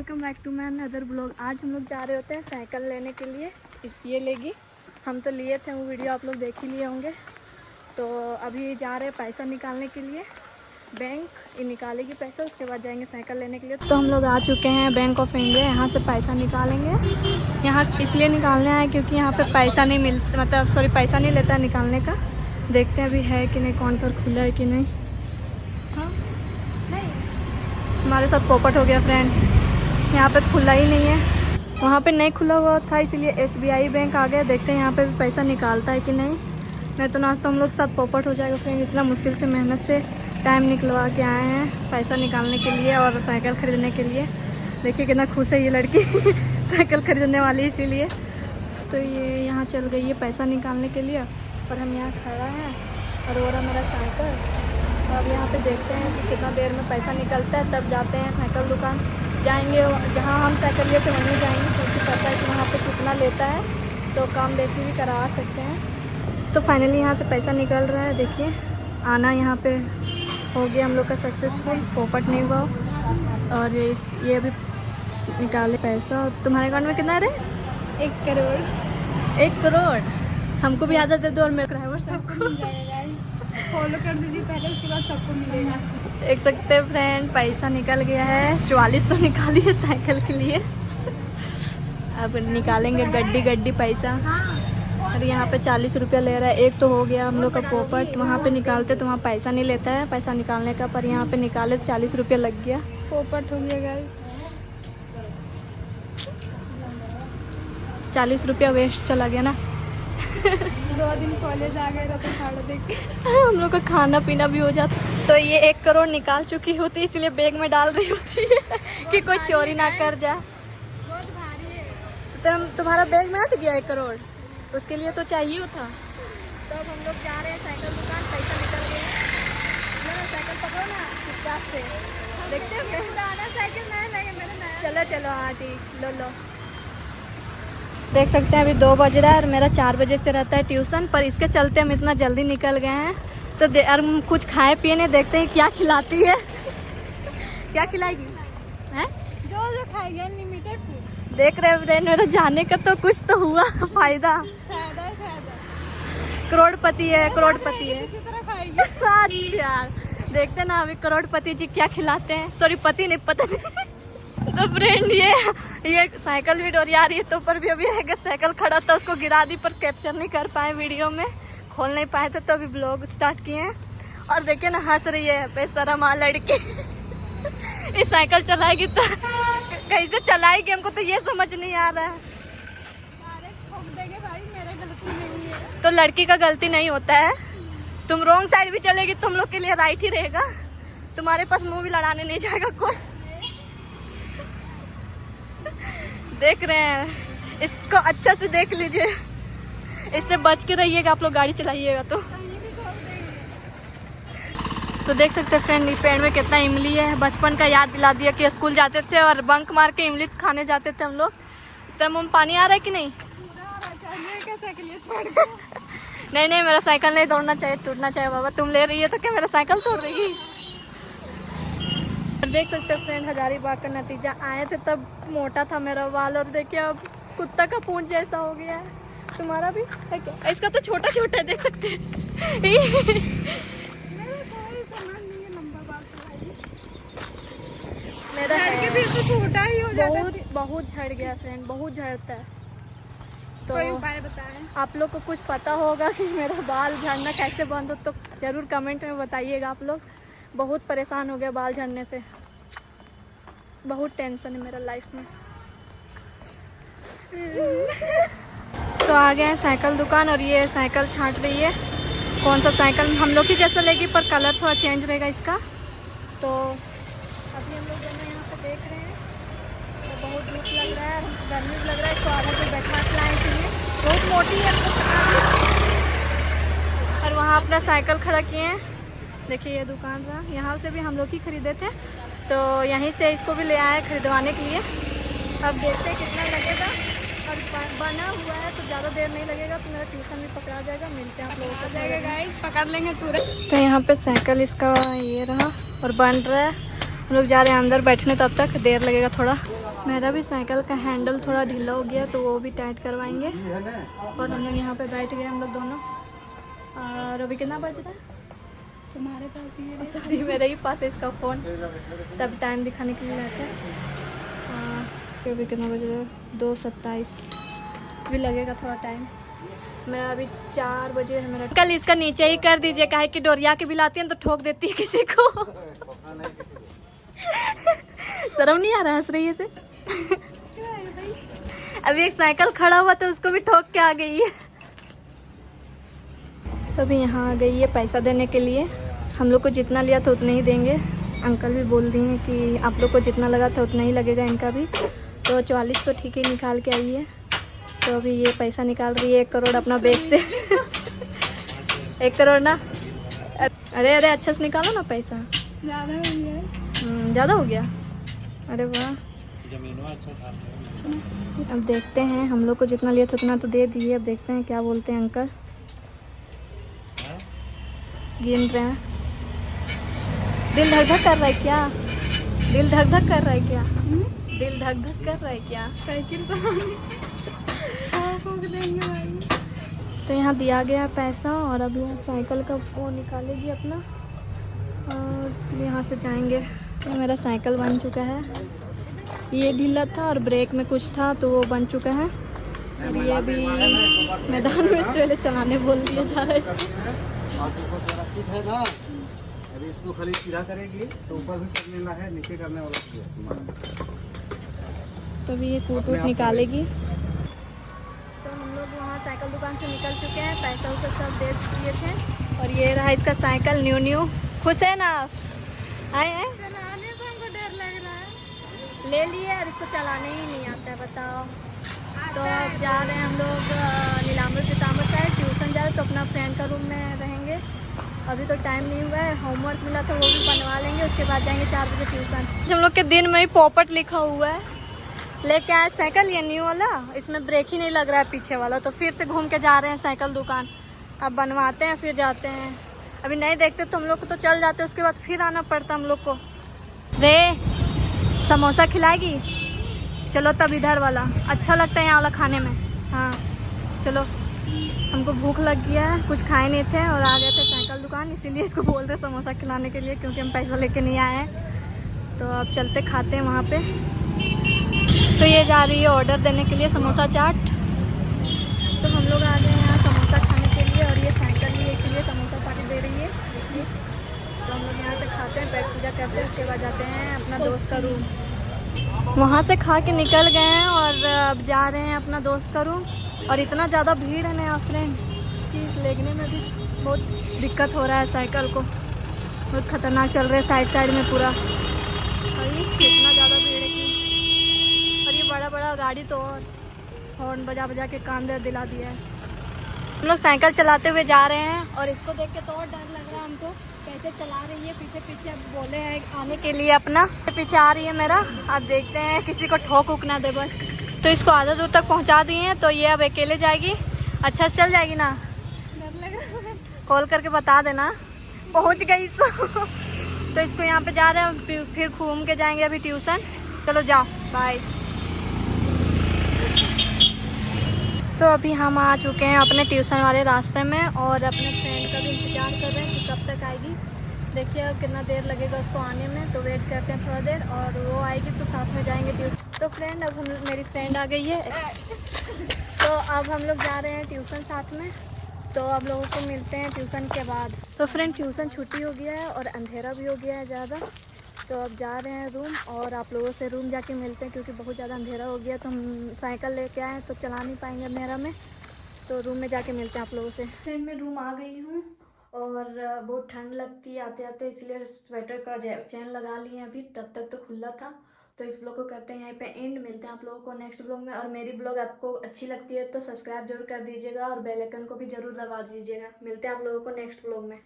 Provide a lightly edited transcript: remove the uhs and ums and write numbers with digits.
Welcome back to my another blog. आज हम लोग जा रहे होते हैं साइकिल लेने के लिए। ये लेगी, हम तो लिए थे, वो वीडियो आप लोग देख ही लिए होंगे। तो अभी जा रहे हैं पैसा निकालने के लिए बैंक। ये निकालेगी पैसा, उसके बाद जाएंगे साइकिल लेने के लिए। तो हम लोग आ चुके हैं बैंक ऑफ इंडिया। यहाँ से पैसा निकालेंगे। यहाँ इसलिए निकालने आए क्योंकि यहाँ पे पैसा नहीं मिलता, मतलब पैसा नहीं लेता है निकालने का। देखते हैं अभी है कि नहीं, काउंटर खुला है कि नहीं। हाँ नहीं, हमारे साथ पोपट हो गया फ्रेंड। यहाँ पे खुला ही नहीं है, वहाँ पे नहीं खुला हुआ था, इसलिए SBI बैंक आ गया। देखते हैं यहाँ पे भी पैसा निकालता है कि नहीं। मैं तो नाश्ता हम लोग साथ पोपट हो जाएगा फ्रेंड। इतना मुश्किल से मेहनत से टाइम निकलवा के आए हैं पैसा निकालने के लिए और साइकिल ख़रीदने के लिए। देखिए कितना खुश है ये लड़की साइकिल ख़रीदने वाली, इसीलिए। तो ये यहाँ चल गई है पैसा निकालने के लिए और हम यहाँ खड़ा हैं और वो रहा मेरा साइकिल। तो अब यहाँ पे देखते हैं कि कितना देर में पैसा निकलता है, तब जाते हैं साइकिल दुकान। जाएंगे जहाँ हम साइकिल लिए थे वहीं जाएंगे, क्योंकि पता है कि वहाँ पे कितना लेता है, तो कम बेसी भी करवा सकते हैं। तो फाइनली यहाँ से पैसा निकल रहा है। देखिए आना यहाँ पे हो गया हम लोग का सक्सेसफुल। पोपट नहीं हुआ और ये अभी निकाले पैसा। तुम्हारे अकाउंट में कितना है? 1 करोड़। 1 करोड़ हमको भी आदत दे दो और मेरे ड्राइवर सबको मिल जाएगा। फॉलो कर दीजिए पहले, उसके बाद सबको मिलेगा। देख सकते हैं फ्रेंड, पैसा निकल गया है। 4400 निकाली है साइकिल के लिए। अब निकालेंगे गड्डी पैसा। और यहाँ पे 40 रुपया ले रहा है। एक तो हो गया हम लोग का पोपट। वहाँ पे निकालते तो वहाँ पैसा नहीं लेता है पैसा निकालने का, पर यहाँ पे निकाले 40 रुपया लग गया। पोपट हो गया गाइस। 40 रुपया वेस्ट चला गया ना। 2 दिन कॉलेज आ गए तो खाड़ा देख के हम लोग का खाना पीना भी हो जाता। तो ये 1 करोड़ निकाल चुकी होती, इसलिए बैग में डाल रही होती है कि कोई चोरी ना कर जाए। बहुत भारी है। तो तुम्हारा बैग में हट गया 1 करोड़, उसके लिए तो चाहिए था। तो अब हम लोग जा रहे हैं साइकिल दुकान। पैसा निकल गया। साइकिल पकड़ो ना चुपचाप से। देखते हैं साइकिल नया लगे मेरे नया। चलो चलो, हाँ ठीक, लो। देख सकते हैं अभी 2 बज रहा है और मेरा 4 बजे से रहता है ट्यूशन, पर इसके चलते हम इतना जल्दी निकल गए हैं। तो और कुछ खाए पिए नहीं, देखते हैं क्या खिलाती है। क्या खिलाएगी हैं? जो खाएगी अनलिमिटेड फूड। देख रहे हैं मेरा जाने का तो कुछ तो हुआ फायदा। करोड़पति है, करोड़पति है। किसी तरह खाएगी। अच्छा देखते ना अभी करोड़पति जी क्या खिलाते हैं। सॉरी पति नहीं, पता नहीं। तो फ्रेंड ये साइकिल भी डोरिया रही है, तो पर भी अभी है साइकिल खड़ा था, उसको गिरा दी, पर कैप्चर नहीं कर पाए वीडियो में, खोल नहीं पाए थे। तो अभी ब्लॉग स्टार्ट किए हैं और देखिए ना हंस रही है बेशरम लड़की। इस साइकिल चलाएगी तो कैसे चलाएगी, हमको तो ये समझ नहीं आ रहा है। भाई मेरा गलती नहीं है। तो लड़की का गलती नहीं होता है। तुम रॉन्ग साइड भी चलेगी तुम लोग के लिए राइट ही रहेगा। तुम्हारे पास मुंह भी लड़ाने नहीं जाएगा कोई। देख रहे हैं, इसको अच्छा से देख लीजिए, इससे बच के रहिएगा आप लोग गाड़ी चलाइएगा तो देख सकते हैं फ्रेंड, पेड़ में कितना इमली है। बचपन का याद दिला दिया कि स्कूल जाते थे और बंक मार के इमली खाने जाते थे हम लोग। तेरे मुंह में पानी आ रहा है कि नहीं? नहीं, मेरा साइकिल नहीं तोड़ना चाहिए, टूटना चाहिए। बाबा तुम ले रही है तो क्या मेरा साइकिल तोड़ रही? देख सकते हैं फ्रेंड, हजारीबाग का नतीजा। आए थे तब मोटा था मेरा बाल और देखिए अब कुत्ता का पूंछ जैसा हो गया है। तुम्हारा भी है क्या? इसका तो छोटा है, देख सकते हैं। मेरा झड़ के फिर तो छोटा ही हो जाता है। बहुत झड़ गया फ्रेंड, बहुत झड़ता है। तो कोई उपाय बताएं। आप लोग को कुछ पता होगा कि मेरा बाल झड़ना कैसे बंद हो, तो ज़रूर कमेंट में बताइएगा आप लोग। बहुत परेशान हो गया बाल झड़ने से, बहुत टेंशन है मेरा लाइफ में। तो आ गए हैं साइकिल दुकान और ये साइकिल छांट रही है। कौन सा साइकिल हम लोग की जैसा लेगी, पर कलर थोड़ा चेंज रहेगा इसका। तो अभी हम लोग दोनों यहाँ पे देख रहे हैं। तो बहुत धूप लग रहा है, गर्मी भी लग रहा है। इसको आधा से बैठा के लाए इसलिए, बहुत मोटी है। और वहाँ अपना साइकिल खड़ा किए हैं। देखिए ये दुकान रहा, यहाँ से भी हम लोग ही खरीदे थे, तो यहीं से इसको भी ले आए खरीदवाने के लिए। अब देखते हैं कितना लगेगा। और बना हुआ है तो ज़्यादा देर नहीं लगेगा, तो मेरा ट्यूशन भी पकड़ा जाएगा। मिलते हैं आप लोगों को। जाएगा गाइस, पकड़ लेंगे तुरंत। तो यहाँ पे साइकिल इसका ये रहा और बन रहा है। हम लोग जा रहे हैं अंदर बैठने, तब तक देर लगेगा थोड़ा। मेरा भी साइकिल का हैंडल थोड़ा ढीला हो गया तो वो भी टाइट करवाएंगे। और हम लोग यहाँ पे बैठ गए हम लोग दोनों। और अभी कितना बज रहा है? तुम्हारे पास ही है। सॉरी मेरे ही पास है इसका फ़ोन, तब टाइम दिखाने के लिए रहता है। अभी कितना बज रहा है? 2:27 भी लगेगा थोड़ा टाइम। मैं अभी 4 बजे है मेरा। कल इसका नीचे ही कर दीजिए, काहे कि डोरिया के भी लाती है तो ठोक देती है किसी को। शर्म नहीं आ रहा हंस रही है से? अभी एक साइकिल खड़ा हुआ तो उसको भी ठोक के आ गई है। तो अभी यहाँ आ गई है पैसा देने के लिए। हम लोग को जितना लिया था उतना ही देंगे। अंकल भी बोल दिए हैं कि आप लोग को जितना लगा था उतना ही लगेगा इनका भी। तो 44 तो ठीक ही निकाल के आई है। तो अभी ये पैसा निकाल रही है 1 करोड़ अपना बैग से। 1 करोड़ ना? अरे अरे अच्छा से निकालो ना पैसा। ज़्यादा हो गया। ज़्यादा हो गया? अरे वाह। अब देखते हैं, हम लोग को जितना लिया था उतना तो दे दिए। अब देखते हैं क्या बोलते हैं अंकल। गिन रहे हैं। दिल धक धक कर रहा है क्या? दिल धक धक कर रहा है क्या? दिल धक धक कर रहा है क्या? साइकिल चलाने देंगे भाई। तो यहाँ दिया गया पैसा और अब यहाँ साइकिल का वो निकालेगी अपना और यहाँ से जाएंगे। तो मेरा साइकिल बन चुका है। ये ढीला था और ब्रेक में कुछ था तो वो बन चुका है। और ये अभी मैदान में पहले चलाने बोल दिया जा रहा है इसको। अभी इसको खाली सीधा करेगी तो ऊपर भी कर लेना है, नीचे करने वाला है। तो अभी ये कूट वूट निकालेगी। तो हम लोग वहाँ साइकिल दुकान से निकल चुके हैं, पैसा उसे सब दे दिए थे। और ये रहा इसका साइकिल न्यू। खुश है ना आप? आए हैं? चलाने से हमको डर लग रहा है। ले लिए और इसको चलाने ही नहीं आता है, बताओ। तो अब जा रहे हैं हम लोग नीलाम्बर पीताम्बर साइड ट्यूशन जा रहे हैं। तो अपना फ्रेंड का रूम में रहेंगे। अभी तो टाइम नहीं हुआ है, होमवर्क मिला था वो भी बनवा लेंगे। उसके बाद जाएंगे 4 बजे ट्यूशन। हम लोग के दिन में ही पोपट लिखा हुआ है। लेके आए साइकिल ये न्यू वाला, इसमें ब्रेक ही नहीं लग रहा है पीछे वाला। तो फिर से घूम के जा रहे हैं साइकिल दुकान। अब बनवाते हैं फिर जाते हैं। अभी नहीं देखते तो हम लोग को तो चल जाते, उसके बाद फिर आना पड़ता हम लोग को। रे समोसा खिलाएगी? चलो तब इधर वाला अच्छा लगता है यहाँ वाला खाने में। हाँ चलो, हमको भूख लग गया है, कुछ खाए नहीं थे और आ गए थे साइकिल दुकान, इसीलिए इसको बोल रहे समोसा खिलाने के लिए, क्योंकि हम पैसा लेके नहीं आए हैं। तो अब चलते खाते हैं वहाँ पे। तो ये जा रही है ऑर्डर देने के लिए समोसा चाट। तो हम लोग आ गए हैं यहाँ समोसा खाने के लिए और ये साइकिल लिए इसलिए समोसा पार्टी दे रही है। तो हम लोग यहाँ से खाते हैं, पेट पूजा करते हैं, उसके बाद जाते हैं अपना दोस्त का रूम। वहाँ से खा के निकल गए हैं और अब जा रहे हैं अपना दोस्त का रूम। और इतना ज़्यादा भीड़ है ना फ्रेंड कि लेने में भी बहुत दिक्कत हो रहा है। साइकिल को बहुत खतरनाक चल रहा है साइड में पूरा। और ये कितना ज़्यादा भीड़ है कि, और ये बड़ा बड़ा गाड़ी तो और हॉर्न बजा बजा के कान दर्द दिला दिया है। हम लोग साइकिल चलाते हुए जा रहे हैं और इसको देख के तो और डर लग रहा है हमको, कैसे चला रही है पीछे पीछे। अब बोले हैं आने के लिए, अपना पीछे आ रही है मेरा। अब देखते हैं किसी को ठोक उक ना दे बस। तो इसको आधा दूर तक पहुंचा दिए हैं, तो ये अब अकेले जाएगी। अच्छा से चल जाएगी ना? डर लग रहा है। कॉल करके बता देना पहुंच गई तो इसको यहाँ पे जा रहे हैं, फिर घूम के जाएंगे अभी ट्यूशन। चलो जाओ बाय। तो अभी हम आ चुके हैं अपने ट्यूशन वाले रास्ते में और अपने फ्रेंड का भी इंतज़ार कर रहे हैं कि कब तक आएगी। देखिए अब कितना देर लगेगा उसको आने में, तो वेट करते हैं थोड़ा देर और वो आएगी तो साथ में जाएंगे ट्यूशन। तो फ्रेंड अब मेरी फ्रेंड आ गई है, तो अब हम लोग जा रहे हैं ट्यूशन साथ में। तो अब लोगों को मिलते हैं ट्यूशन के बाद। तो फ्रेंड ट्यूशन छुट्टी हो गया है और अंधेरा भी हो गया है ज़्यादा। तो अब जा रहे हैं रूम और आप लोगों से रूम जाके मिलते हैं, क्योंकि बहुत ज़्यादा अंधेरा हो गया। तो हम साइकिल लेके आए तो चला नहीं पाएंगे अंधेरा में। तो रूम में जाके मिलते हैं आप लोगों से। फ्रेंड मैं रूम आ गई हूँ और बहुत ठंड लगती है आते आते, इसलिए स्वेटर का चैन लगा लिए अभी, तब तक तो खुला था। तो इस ब्लॉग को करते हैं यहीं पे एंड। मिलते हैं आप लोगों को नेक्स्ट ब्लॉग में। और मेरी ब्लॉग आपको अच्छी लगती है तो सब्सक्राइब जरूर कर दीजिएगा और बेल आइकन को भी जरूर दबा दीजिएगा। मिलते हैं आप लोगों को नेक्स्ट ब्लॉग में।